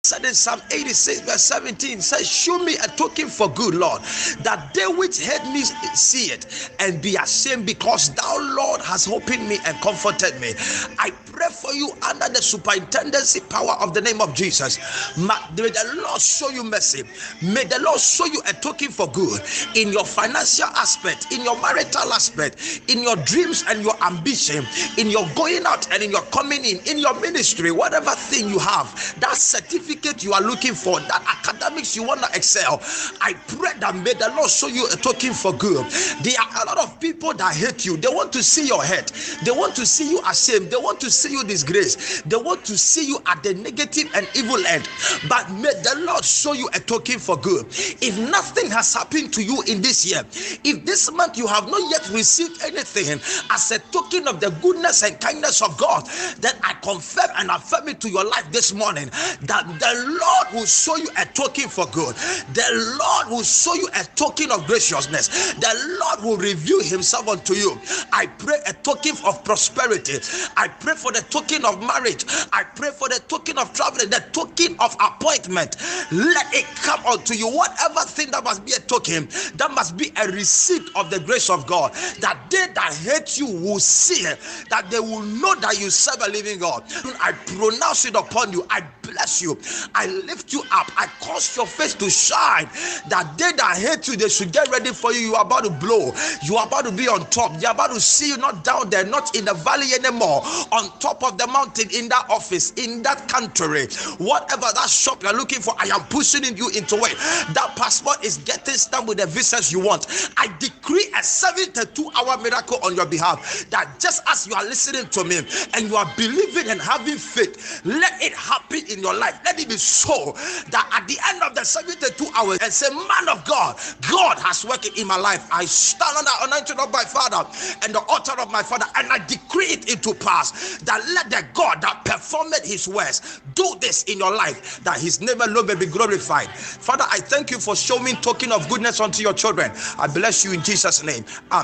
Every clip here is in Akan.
said in Psalm 86 verse 17, says, show me a token for good, Lord, that they which hate me see it and be ashamed, because thou, Lord, hast opened me and comforted me. I pray for you under the superintendency power of the name of Jesus. May the Lord show you mercy. May the Lord show you a token for good in your financial aspect, in your marital aspect, in your dreams and your ambition, in your going out and in your coming in your ministry, whatever thing you have, that certificate you are looking for, that academics you want to excel. I pray that may the Lord show you a token for good. There are a lot of people that hate you. They want to see your head. They want to see you ashamed. They want to see you disgraced. They want to see you at the negative and evil end. But may the Lord show you a token for good. If nothing has happened to you in this year, if this month you have not yet received anything as a token of the goodness and kindness of God, then I confirm and affirm it to your life this morning that the Lord will show you a token for good. The Lord will show you a token of graciousness. The Lord will reveal himself unto you. I pray a token of prosperity. I pray for the token of marriage. I pray for the token of traveling, the token of appointment. Let it come unto you. Whatever thing that must be a token, that must be a receipt of the grace of God, that they that hate you will see it, that they will know that you serve a living God. I pronounce it upon you. I bless you. I lift you up. I cause your face to shine, that they that hate you, they should get ready for you. You are about to blow. You are about to be on top. You are about to see you not down there, not in the valley anymore, on top of the mountain, in that office, in that country, whatever that shop you are looking for. I am pushing you into it. That passport is getting stamped with the visas you want. I decree a 72-hour miracle on your behalf, that just as you are listening to me and you are believing and having faith, let it happen in your life. Let it be so that at the end of the 72 hours and say, man of God, God has worked in my life. I stand on the anointing of my Father and the altar of my Father, and I decree it into pass, that let the God that performed his words do this in your life, that his name alone may be glorified. Father, I thank you for showing token of goodness unto your children. I bless you in Jesus' name. Amen.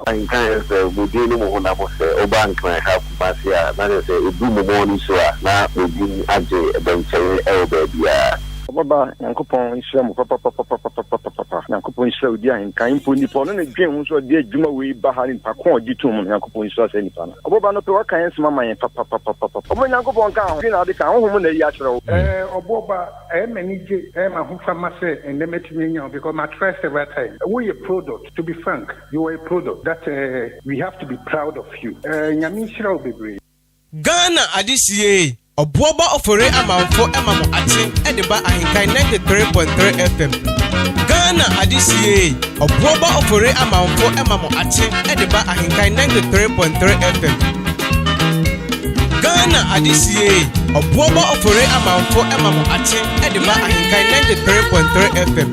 In times we deal with Obank have Basia, that is a boom morning show. Now we didn't add a bench elder. Baba Yankopon Islam papa Yankopon Islam dia nkan impo nipo no na dwen ho so de adwuma we ba ha ni pakon ogitum Yankopon Islam se nipa na Baba no pe wa kan sema man papa Omo Yankopon kan ho na de kan ho na yi akere Obuoba manage ma ho fama se ene metumi nya, because my trust every time we a product. To be frank, you are a product that we have to be proud of you. Nyame shira obebre Ghana adisiye Obuoba Ofori Amanfo emamo atin ediba ahinkai 93.3 FM. Ghana adisiye Obuoba Ofori Amanfo emamo atin ediba ahinkai 93.3 FM. Ghana adisiye Obuoba Ofori Amanfo emamo atin ediba ahinkai 93.3 FM.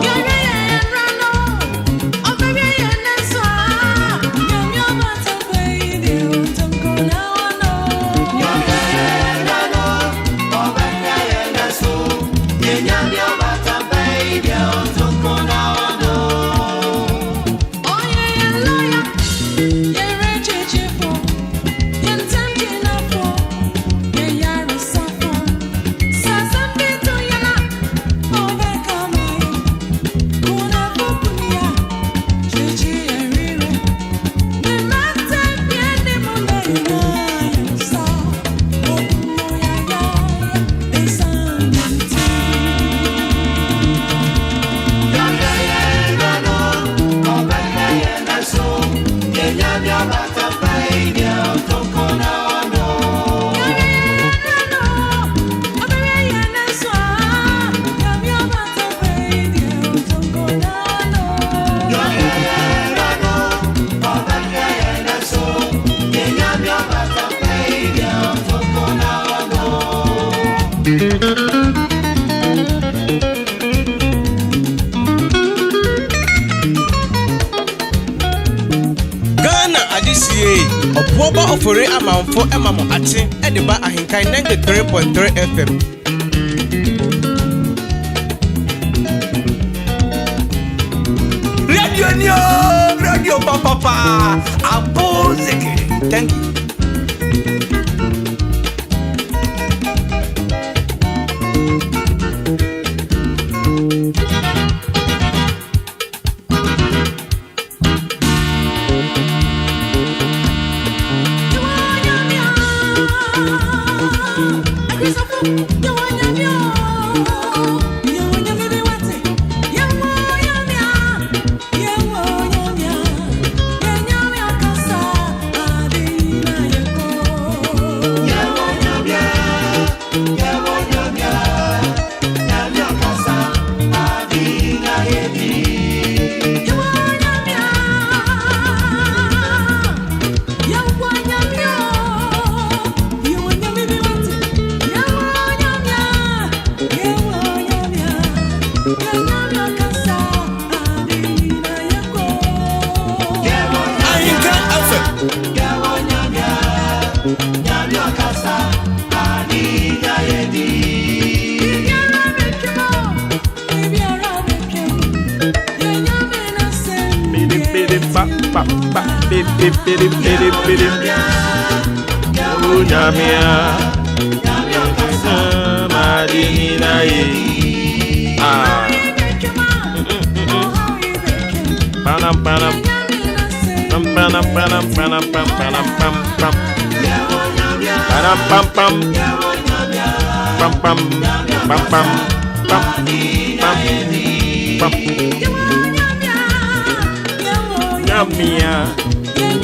Yeah. Ghana adisiye Obuoba Ofori Amanfo emamo ate ediba ahinkai 93.3 FM. Radio Papa, Abozeke. Thank you.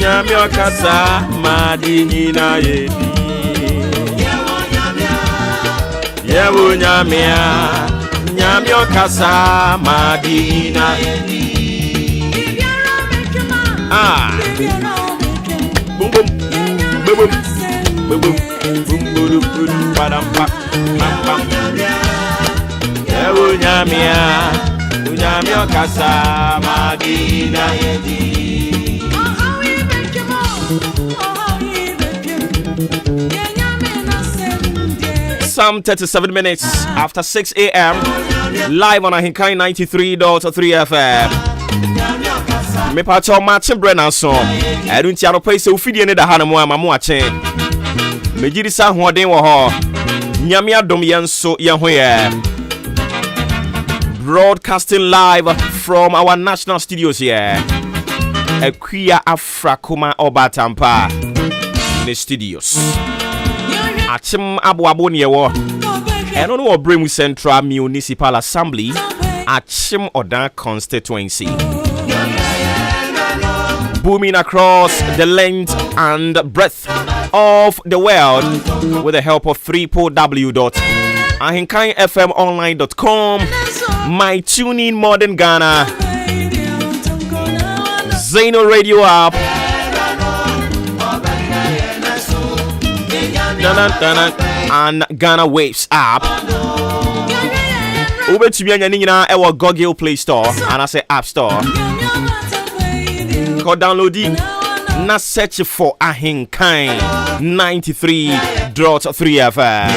Nyamio kasa madini na yedi Yewu nyamio kasa madini na yedi Boom boom boom boom boom boom boom boom boom padam pam pam Yewu nyamio kasa madini na yedi Some 37 minutes after 6 a.m. live on Ahinkai 93.3 FM. Me pacho Maakye Brennan so. Edun ti aropa ise ofidie ne da ha na mo amamu ache. Me giri sa hoden wo ho. Nyame adom yenso ye ho ye. Broadcasting live from our national studios here. Akuya Afrakoma Obatampa in the studios. Achim Abuabo Niewo. And on Bremu Central Municipal Assembly, Achim Odan constituency. Booming across the length and breadth of the world with the help of www.ahinkaiFMonline.com, My Tuning Modern Ghana, Zeno Radio app, and Ghana Waves app. Ube to be a our Google Play Store and I say App Store. Go download it. Na search for Ahinkai 93.3 FM.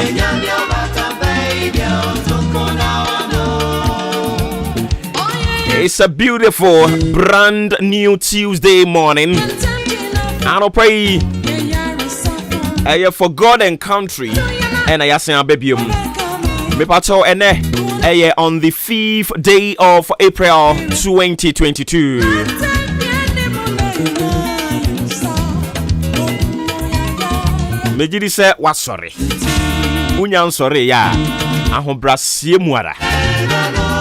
It's a beautiful brand new Tuesday morning. And I pray for God and country. And I say baby me pato ene on the 5th day of April 2022. Mejidi se wa sorry. Unyan sorry ya. Ahobra sie muara.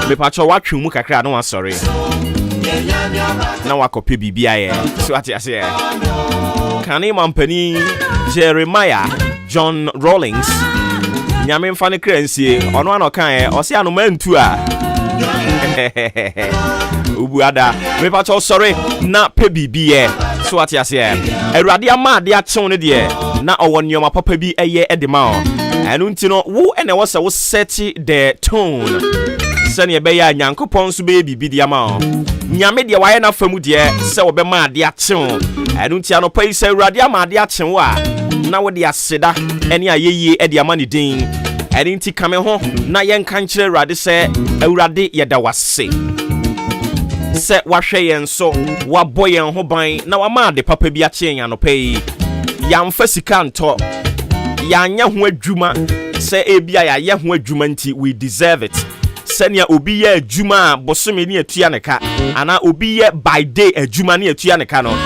Me pacho wa twemu kakra no wa sorry. Na wa kope bibia ye. So ati ase. Kani mampani Jeremiah John Rawlings nyame mfane kransie ono ano kan e o se anomantu a ubuada me pacho sorry na pe bibie so ati ase Awurade ama de achew ne de na owo nyoma papa bi eye edema o enu ntino wo ene wo se wo set the tone sene be ya nyankopon so be bibi dia ma o nyame de waye na famu de se wo be ma ade achen enu ntia no pai se urade ama ade achen wo a na wo de aseda ene ayeye e de ama ne din enu nti kame ho na yen kan kire urade se urade ye da wase se wahwe yen so wabɔ yen ho ban na wama ade papa bi achen ya no pai yamfa sika nto yanya ho adwuma se ebia ya ye ho adwuma nti we deserve it senia obi ye adwuma bosome ne atua ne ka ana obi ye by day adwuma ne atua ne ka no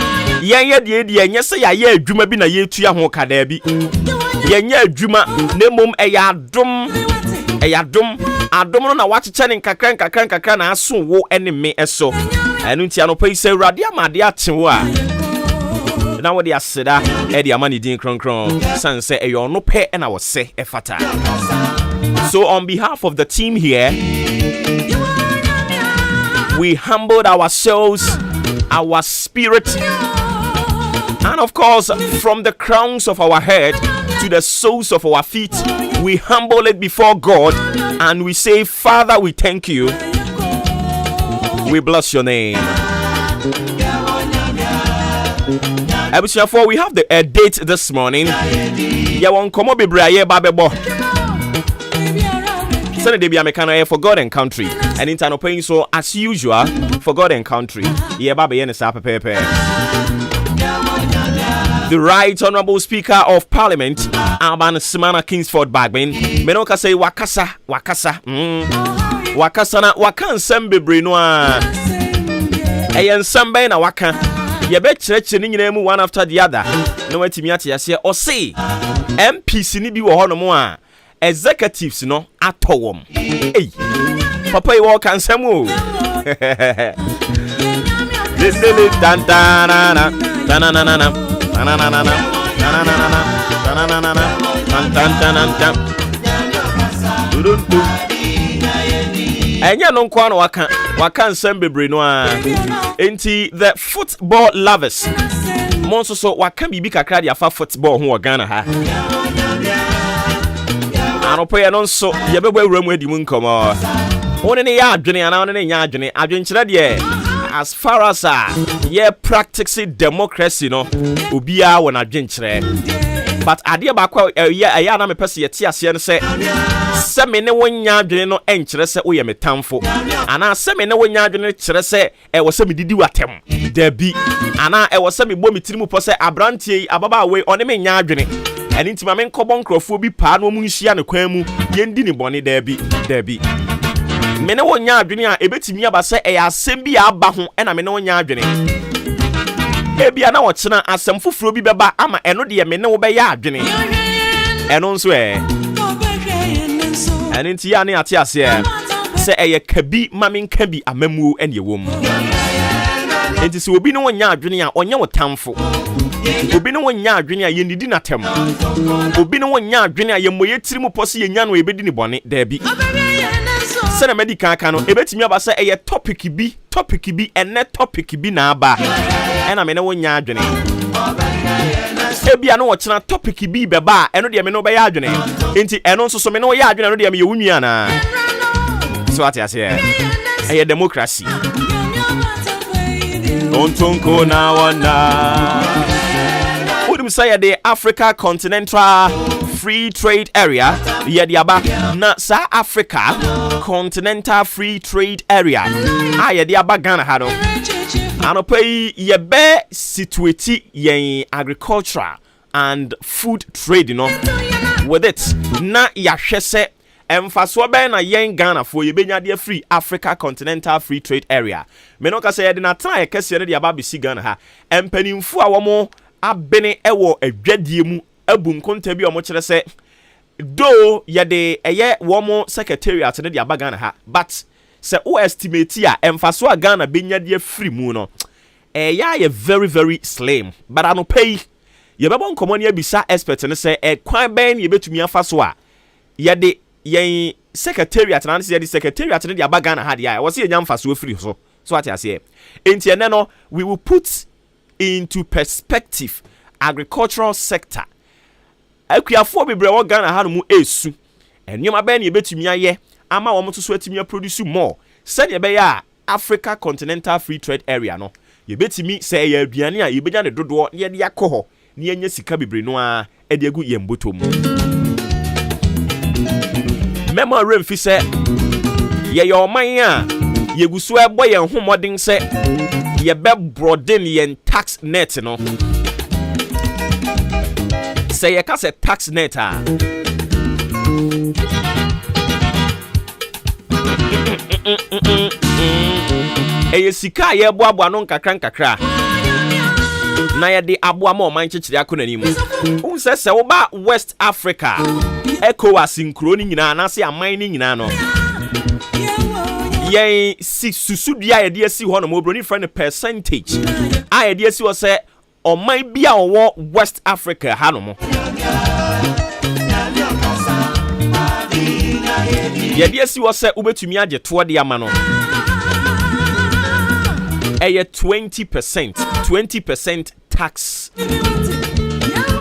yen ye de enye se ya ye adwuma bi na ye atua ho ka da bi yen ye adwuma ne mom adom no na wacheche ne nkakra na aso wo ene me eso enu ntia no pai se urade amade atewo a na wo de aseda e de amani din kronkron sanse eyo no pe na wo se efata. So on behalf of the team here, we humbled ourselves, our spirit, and of course from the crowns of our head to the soles of our feet, we humble it before God and we say, Father, we thank you, we bless your name. We have the date this morning. Yeah, one come up babebo. Sunday be Americana for God and country. And internal paying so as usual for God and country. Yeah, baby, yen is pepe. The Right Honorable Speaker of Parliament, Alban Simana Kingsford Bagman, Menoka say wakasa. Wakasa na wakan sembe brinoa. Eyen sembe na wakan. Ye be church ni nyina mu one after the other. No wetimi ate ase o say MPs ni bi wo hono mo a executives no atowom. Hey. Papa you walk and semu. Lele dan tanana tanana tanana tanana Enya no kwa no waka nsem bebre no a enti the football lovers monso so waka bibi kakra dia fa football ho Ghana ha anopo ye no so ye bebo awuramu adi mu nkomo one ne ya adwene ana one ne nya adwene adwenkyere de as far as ye practicing democracy no obia won adwenkyere but ade ba kwa ya na me pese ye tie ase ne se me ne wonya adwene no enkyere se wo ye metamfo ana se me ne wonya adwene kyere se wo se me didi watem da bi ana wo se me bo metiri mu po se abrantie ababa we one me nya adwene eni ntima me nkobon krofo bi pa no mu nhia ne kwan mu yendi ni bone da bi me ne wonya adwene a ebetimi aba se asem bi aba ho na me ne wonya adwene ebia na wo kyena asem foforo bi beba ama eno de me ne wo be ya adwene eno nso eni nti ya ne ate ase se kabi mame nkabi amamuo ene ewom enti se obi ne wonya adwene a onye wo tamfo obi ne wonya adwene a yenidi na tem obi ne wonya adwene a yemoye tiri mu pose yenya no ebedi ni bone da bi sena medical aka no ebetimi aba se topic bi ene topic bi na aba ena me ne wonya adwene ebia no wo kyena topic bi beba eno de me no be ya adwene enti eno nso so me no ya adwene no de me ye wunua na so ati ase democracy ontonko na wana udum say the Africa Continental Free Trade Area yediaba na sa Africa Continental Free Trade Area yediaba Ghana ha no anopai yebe situate yen agricultural and food trade no with it na yahwe se emfaso be na yen Ghana fo yebenya de free Africa Continental Free Trade Area me no ka se yede na tan ekese de aba besi Ghana ha empanimfu a womo abene ewo adwadie mu abu nkonta bi omo kire se do yede womo secretariat ne de aba Ghana ha but se o estimate a emfaso a Ghana benya de free mu no ye very very slim but anopai ye bebo nkomo ne abisa expert ne se kwan ben ye betumi afa so a yede yen secretariat na se yede secretariat ne de aba Ghana ha de a wo se enya mfaso free so ati ase enti ene no we will put into perspective agricultural sector akuafo bebre wo Ghana ha no mu esu ennyoma be na yebetumi aye ama wo mto so atumi produce more said ye be ya Africa Continental Free Trade Area no yebetumi say ya aduane a yebenya ne dodo ye de akọ na yenye sika bebre no a e de agu yembotom memo remfi se ye yoman a yeguso ebo ye homodin se ye be broaden ye tax net no say ye ka se tax net a eye sika ye boaboa no nkakra na ye de aboa ma o man chichiri akonanimu unse se wo ba West Africa ECOWAS nkro ni nyina na se aman ni nyina no yen si susudua ye de asi ho no mobroni friend percentage a ye de asi wo se oman bia wo West Africa ha no mo ye de asi wo se ubetumi age to de ama no eye 20% tax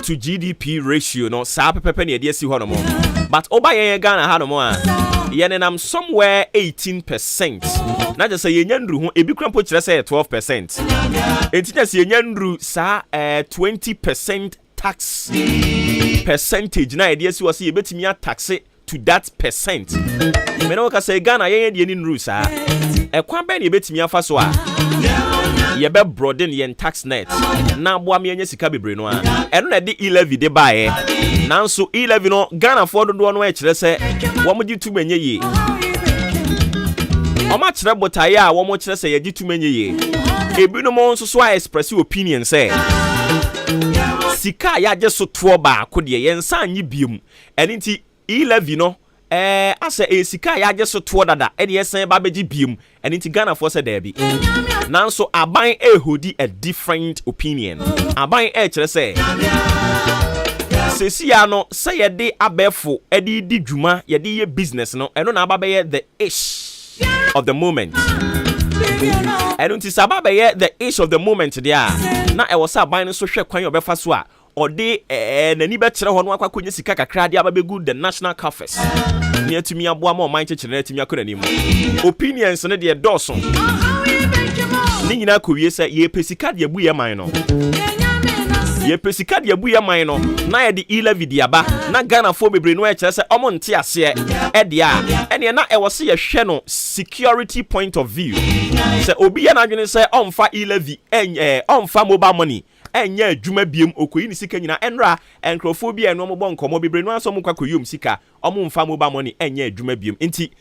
to GDP ratio no sa pepepe na ye si ho no mo but oba ye Ghana ha no mo a ye nenam somewhere 18% na je say ye nyandru ho ebi krampo kire say 12% entinya say ye nyandru sa 20% tax percentage na ye si wo say ye betimi a tax to that percent me no ka say Ghana ye de ni nru sa ekwan be na ye betimi afa so a ye be broaden ye tax net na aboa me anya sika bebre no a eno na de 11 de bae nanso 11 no Ghana for dodo no e kire se wo mo gitu manye ye o ma kire botaye a wo mo kire se ye gitu manye ye ebi no mo nso so express opinion say sika ya je so to ba ko de ye nsa anyi biom eni nti 11 no asa sika ya je so to dada eni esen ba beji biom eni nti Ghana for se there bi nanso aban ehodi a different opinion aban kire say sesia no say ye de abefo edi di dwuma ye de ye business no eno na aba be the ish of the moment eno nti sababa ye the ish of the moment there na e was aban no so hwe kwan obefa so a ode nani be kire ho no akwakonye sika kakra de aba be good the national coffers ni atumi aboa ma o man kire na atumi akona nimu opinions no de doso ni nyina kowie se ye pesika de abu ye man no ye pesika de abu ye man no na ye de 11 de aba na Ghana fo bebre no e kire se omo nte ase e de a ene na e wo se ye hwe no security point of view se obi ya na adwene se omfa 11 omfa mobile money enye adwuma biem okoyi ni sika nyina enra enkrofobia eno mo nkomo bebre no aso mo kwakoyom sika omo mfa mobile money enye adwuma biem nti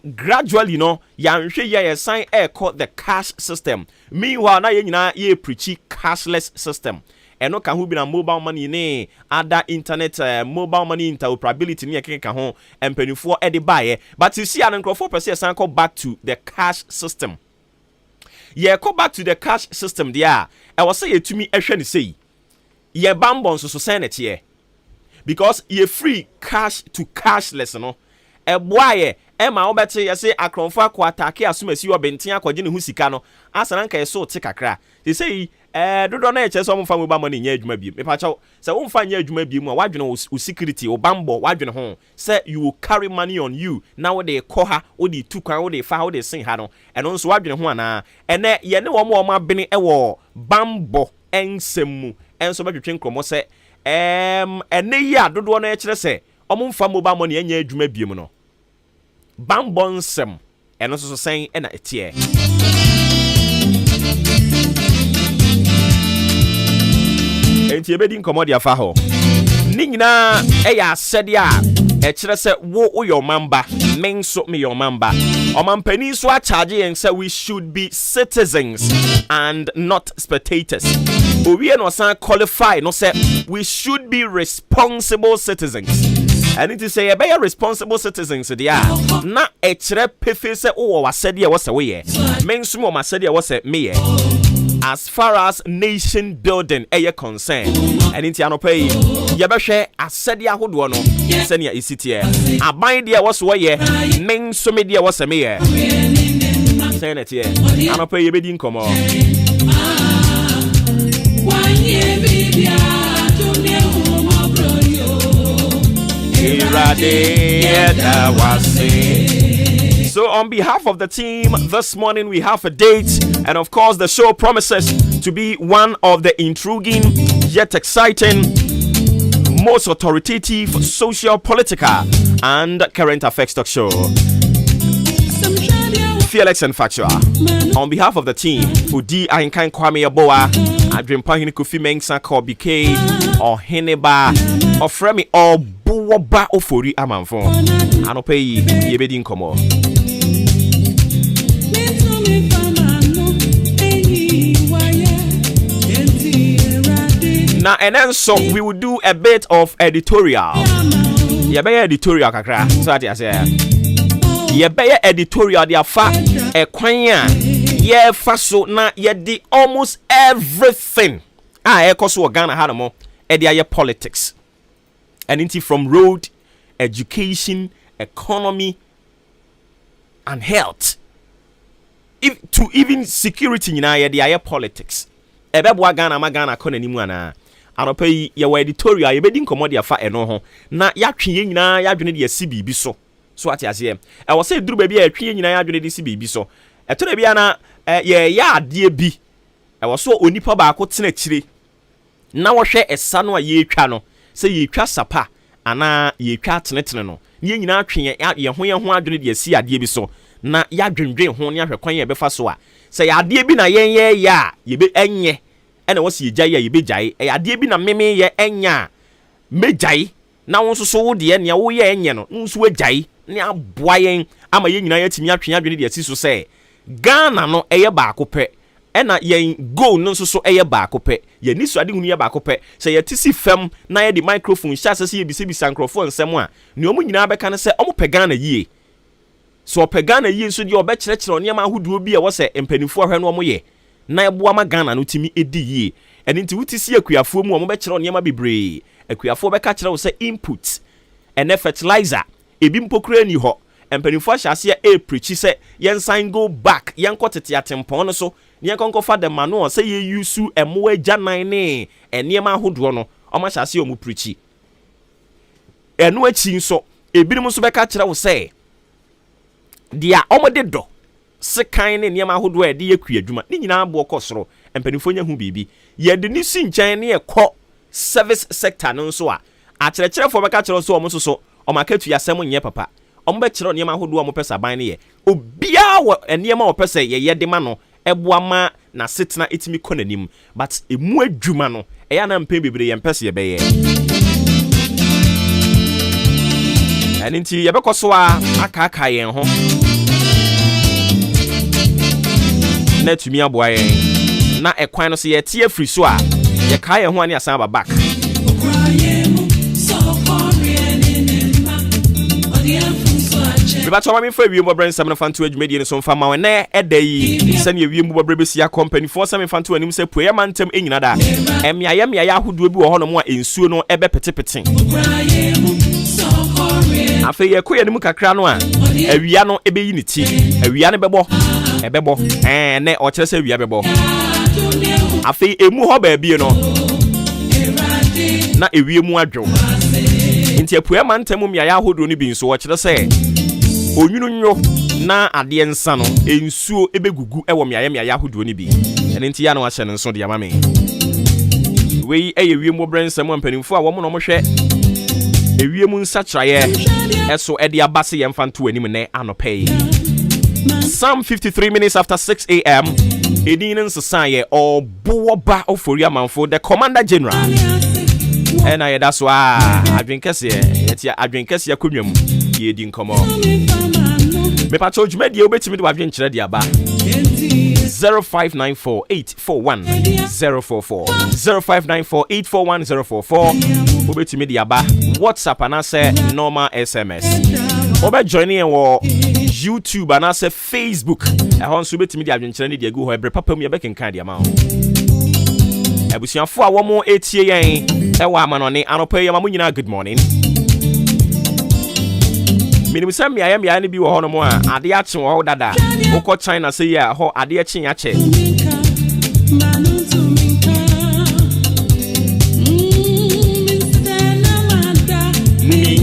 gradually no ya nhwe ye sign call the cash system meanwhile na ye nyina ye preach cashless system eno ka hu bi na mobile money ne other internet mobile money interoperability ne ye ka ho empanifo e de bae but you see an enkrofo person sign call back to the cash system go back to the cash system there I was say to me ehwe ne sei ye bambon so senate here because ye free cash to cashless no eboaye ma obete ye say akronfo akwa atake asumasi obenten akwaje ne hu sika no asananka ye so te kakra they say dodo na eche so mfa mobile money nya adwuma biem me pa chaw say wo mfa nya adwuma biem a wadwene o security o bambo wadwene ho say you will carry money on you now they ko ha o di tu kwan o de fa o de sin ha no eno nso wadwene ho ana ene ye ne wo mo abene wo bambo ensemu enso betwetwe nkromo say ene yi a dodo na eche say omo mfa mobile money nya adwuma biem no bambo nsem eno so sen ena etie enti ebedi nkomodi afa ho ni nyina eya asede a e kire se wo your mamba menso me your mamba omampani so a charge yen say we should be citizens and not spectators owie no san qualify no say we should be responsible citizens and it is say be responsible citizens dia na e kire pefe se wo wasede e wo se wo ye menso mo masede e wo se me ye as far as nation building are concerned and in tiano pay yabehwe asede ahodo no senia isitie aban dia wo so ye men so me dia wo se me ye senatie ano pay yebedi nkomo So on behalf of the team, this morning we have a date, and of course the show promises to be one of the intriguing yet exciting, most authoritative, social, political, and current affairs talk show. Fearless and factual. On behalf of the team, Udi Ahinkan Kwame Yaboa, Adrian Pahini Kofi Mensah BK, or Heneba, or Fremi, or Obuoba Ofori Amanfo. Anopeyi Yebedi Nkomo. Now, and then so we will do a bit of editorial. Yebeye editorial kakra. So that I say. Yebeye editorial dia fa ekwanya. Ye fa so na ye di almost everything. Ekoso Ghana hanamo e dia ye politics. And into from road, education, economy, and health. To even security ye dia politics. Ebebo Ghana ma Ghana kona nimu ana. Anope ye wa editorial ye bedi nkomo dia fa eno ho na yatwe ye nyina yadwene de si bibi so ati ase e wo se duru ba bi atwe ye nyina yadwene de si bibi so eto na bia na ye ya ade bi e wo so onipa ba ko tena kire na wo hwe esa no a ye twa no se ye twa sapa ana ye twa tenetene no ye nyina atwe ye ho adwene de si ade bi so na yadwendwen ho ne ahwe kwan ye befa so a se ya ade bi na ye ya ye be enye ena wo si gyae ye be gyae ade bi na meme ye enya me gyae na wo so wo de ne wo ye enye no nso we gyae ne aboa yen ama ye nyina yatimi atwe adwene de asi so se Ghana no eye ba akopɛ ena yen goal no so eye ba akopɛ ye ni so ade hunu ye ba akopɛ se ye tisi fam na ye de microphone sha se ye bisa microphone nsɛm a ne omu nyina bɛka ne se omu pɛ Ghana yie so opɛ Ghana yie nso de obɛkyerɛkyerɛ ne ma ahoduo bi a wo se mpanifo ahwɛ no omu ye na eboa ma Ghana no timi edi yie eni nti wuti si akuafo mu omu bɛkyerɛ ne ma bebree akuafo bɛka kyerɛ wo se input ene fertilizer ebi mpokura ni ho empanifo ahyase e preach se yen sign go back yen kotete atempon no so ne yen konkofa de manual se ye use emo agya nan ne enema ahodo no oma hyase omu preach enu achi nso ebinim so bɛka kyerɛ wo se dia omode do sekan ne enema ahodo e de yakua adwuma ne nyina abo kosoro empanifo nya hu bibi ye de ni si nkyɛn ne ekɔ service sector no so a akyerɛkyerɛfo bɛka kyerɛ so omo so omakatu yasɛm nyɛ papa ombe kyerɛ niema ahodo omo pesa ban ne ye obia wo niema wo pesa ye de ma no eboa ma na setena etimi konanim but emu adwuma no eya na mpem bebre ye mpese ye beye aninti ye bekoso a aka yen ho na tumi aboa yen na ekwan no so ye tie free so a ye ka yen ho ani asan ba back Bibacho mami fa wiem bobre nsam na fanto adwumedie ne so mfa ma na eda yi sane ye wiem bobre besia company fo same fanto anim se poe mantem enyina da emiaye ahodo bi wo ho no mo a ensuo no ebe petepete afa ye koye ne mu kakra no a awia no ebe yi ne ti awia ne bebo ebebo ne o kire se awia bebo afa emu ho ba bie no na ewie mu adwo nti apoe mantem miaye ahodo ne bi nso wo kire se onyunu nyo na ade nsa no ensuo ebegugu ewo miaye ahodo ni bi ene nti ya na wa hye nso de ama me wei wiem obrensam ampanimfo a wo mo no mo hwe ewiem nsa kyraye eso ede abase ye mfanto anim ne anopei some 53 minutes after 6 a.m. edin nsa ye Obuoba Ofori Amanfo the Commander General ena ye daso adwenkese ye adwenkese akonwam ye di nkomo me pa cho dwumadi obetimi de wadwen kyerɛ de aba 0594841044 0594841044 obetimi de aba WhatsApp anase normal SMS obe join in wo YouTube anase Facebook ehon so obetimi de adwen kyerɛ de agu ho ebre papa mu ye bekenkan de ama ho abusuafo a wo mo etie yen ewa amanone anopa ye mamu nyina good morning minim sam miaye ne bi wo ho no mo a ade ache wo dada ukọ China say ya ho ade ache nya che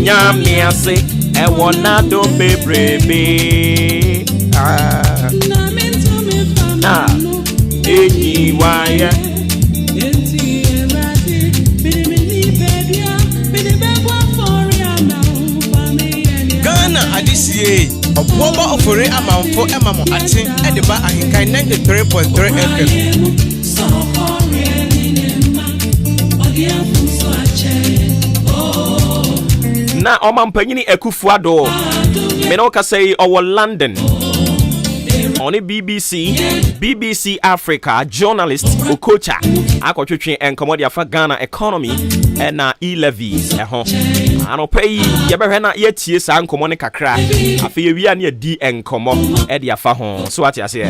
Nyamiase, Ewanado Bebrebe. Why? Ghana adisiye Obuoba Ofori Amanfo emamo atin ediba ahinkai 93.3 FM. Na omampanyini Ekufuado me no ka say owo London on BBC Africa journalist Okocha akotwetwe enkomodia fa Ghana economy na e-levy eho anopai ye behwe na ye tie sa nkomo ne kakra afi ye wia na di enkomo e dia fa ho so ati ase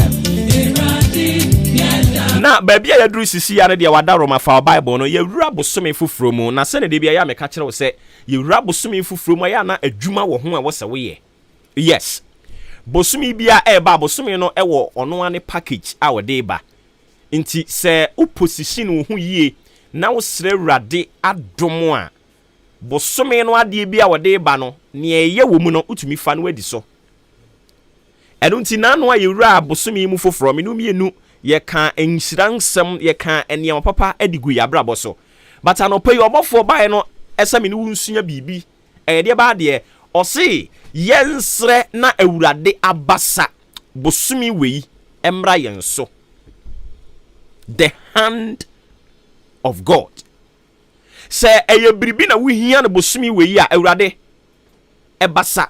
na baby ya duru sisi ya ne dia wada Roma fa Bible no ye wura bosome fufuro mu na se ne de bia ya me ka kire wo se ye wura bosome fufuro mu ya na adwuma wo ho a wo se wo ye yes bosumi bia eba bosumi no ewo ono ane package a wode ba nti se opposition wo hu yie na wo sre wrade adomo a bosumi no ade bia wode ba no ne eye wo mu no utumi fa no adi so eno nti na no aye wura bosumi mu foforo me no mienu ye kan enhiransem ye kan eniam papa adigu ya brabo so but anopai obofo bae no esame ne wunsunya bibi de ba de osi yensre na awurade abasa bosumi wei emra yenso the hand of God se biribi na wohia na bosumi wei a awurade ebasa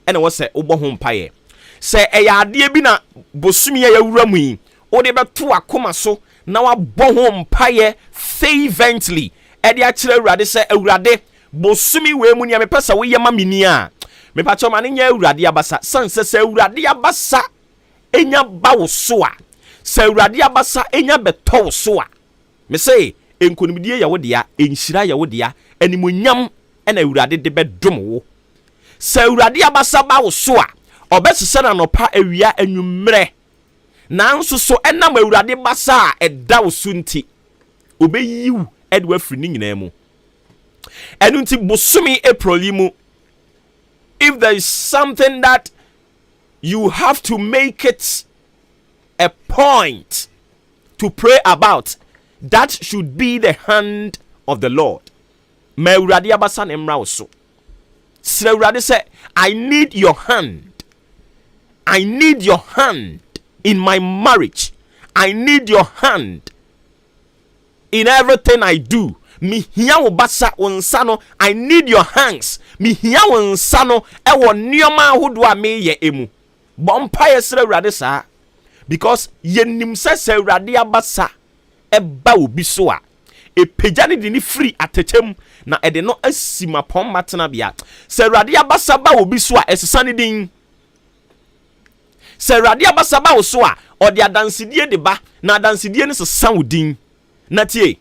ene wo se oboho mpaye se ade bi na bosumi ya wura mu yi ode beto akoma so na waboho mpaye fervently de a kire awurade se awurade bosumi wei mu ni me pesa wo yema mini a me pacho ma nya awurade abasa sanse se awurade abasa enya ba wo so a se awurade abasa enya beto wo so a me say enkonimdie ya wo dia enhyira ya wo dia animonyam ena awurade de bedom wo se awurade abasa ba wo so a obesese na nopa awia anwumre nanso so enam awurade basa a eda wo so nti obeyiwu edwa firi ni nyina mu enu nti bosumi April mu if there is something that you have to make it a point to pray about, that should be the hand of the Lord. Me urade abasa na emra so. Sre urade say, I need your hand. I need your hand in my marriage. I need your hand in everything I do. Mi hia wo basa wonsa no, I need your hands. Mi hia wonsa no ewo nioma ahodo a me ye emu. Bompa yesre urade sa because yenim se urade abasa eba obi so a epejane de ni free atechem na ede no asima pom matena bia. Se urade abasa ba obi so a esesa ne din. Se urade abasa ba wo so a ode adansedie de ba na adansedie ne sesa wo din. Na tie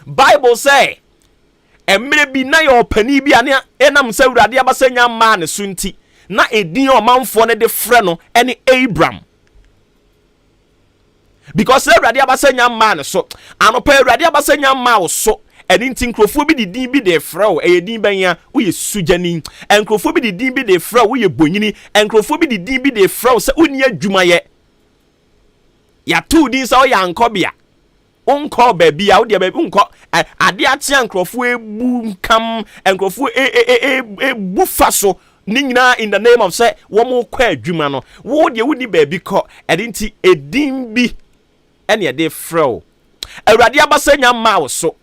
Bible say emre bi na yo pani bi ane enam se urade abasa nya ma ne so nti na edin o manfo ne de frɛ no ene Abraham because urade abasa nya ma ne so anopa urade abasa nya ma wo so ene nti nkrofo bi de din bi de frɛ o edin banya wo ye sujani nkrofo bi de din bi de frɛ wo ye bonyini nkrofo bi de din bi de frɛ o se oni adwuma ye ya tu din sa o ya nkobia unko baby a wo de baby unko ade atia nkrofo ebu kam nkrofo ebu faso ni nyina in the name of say wo mo kwa adwuma no wo de woni baby ko ede nti edin bi ene ede frɛ awurade abasa nya ma wo so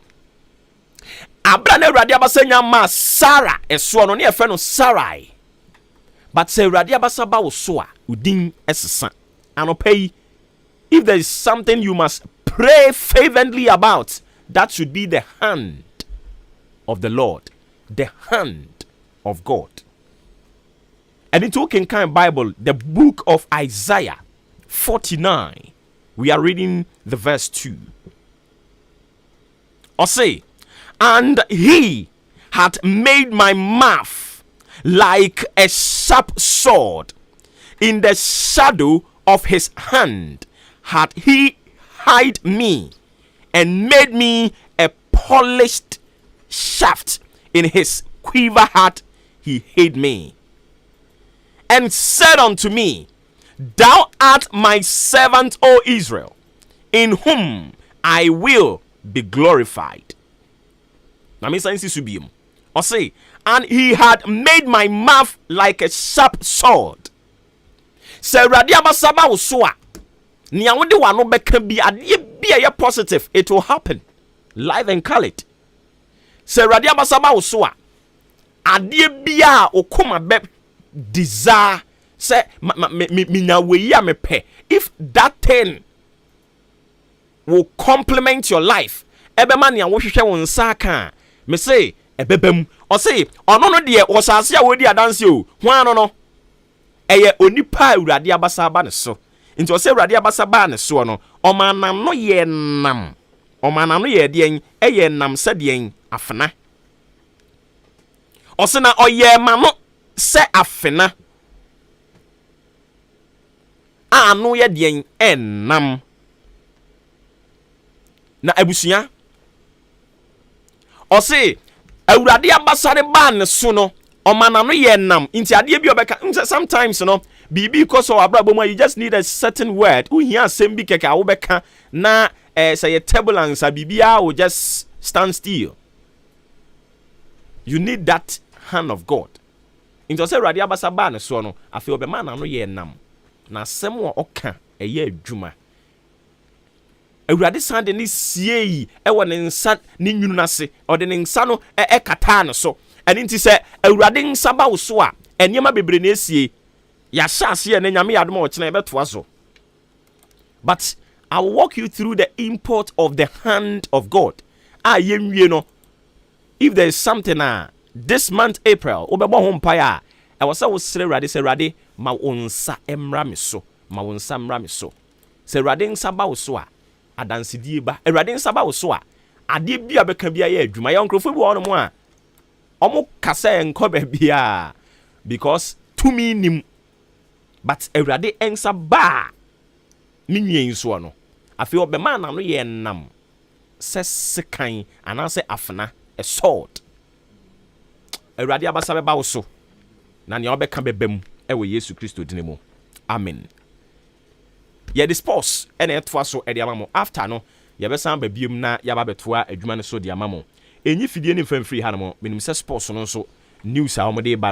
abra na awurade abasa nya ma Sarah eso no ne efɛ no Sarai but say awurade abasa ba wo so a udin esesa anopai if there is something you must pray fervently about, that should be the hand of the Lord, the hand of God. And in talking kind Bible, the book of Isaiah 49, we are reading the verse 2. Or say, and he hath made my mouth like a sharp sword, in the shadow of his hand hath he hide me and made me a polished shaft, in his quiver hath he hid me, and said unto me, Thou art my servant, O Israel, in whom I will be glorified. Now, or say, and he had made my mouth like a sharp sword. Say, Radiaba Saba Usua. Niawde wano beka bi ade bi a positive, it will happen. Live and call it. Say, Radiaba Saba Usua. Ade bi a okoma be desire. Say, me na we ya me pe. If that thing will complement your life, ebe man ya wo hwehwe won saka. Me say, ebebem. O say, ono no de osase a wodi adanse o. Hwan no. Eye onipa Awurade abasa ba ne so. Nti o say Awurade abasa ba ne so no. Omanam no ye nam. Omanam no ye de en, eye nam se de en afena. O say na oye ma no se afena. Anu ye de en enam. Na abusua. O say Awurade abasare ba ne so no omana no ye nam nti ade bi obeka sometimes no bibi because of abrabom you just need a certain word uhia asem bi keka wo beka na say a turbulence bibia will just stand still. You need that hand of God. Nti say Awurade abasa ba ne so no afi obema na no ye nam na asem wo oka eye adwuma. Awurade san de ne sie yi ewo ne nsa ne nwunu nase o de ne nsa no kata no so eni nti se Awurade nsa ba wo so a eniema bebre na esie ya hyase ye ne nyame yadom o kina beto aso. But I will walk you through the import of the hand of God. Yemwie no, if there is something this month April obebo ho mpa ya e wo se wo sere Awurade se Awurade ma wo nsa emra me so, ma wo nsa emra me so. Se Awurade nsa ba wo so a adansidie ba Awurade nsa ba wo so a ade bia beka bia ya adwuma ya nkrofo bi wono mo a omo kasa enko ba bia because to me nim but Awurade nsa ba ni nyen so no afi obema na no ye nam sesekan anase afna a sword. Awurade abasa be ba wo so na ne obeka bebam ewe Yesu Kristo dinemu. Amen. Ye dispose ene etwa so e de amamo after no ye besan ba biem na ya ba betoa adwuma ne so de amamo enyi fidie ne famfiri ha no minim se sports no so news a omode ba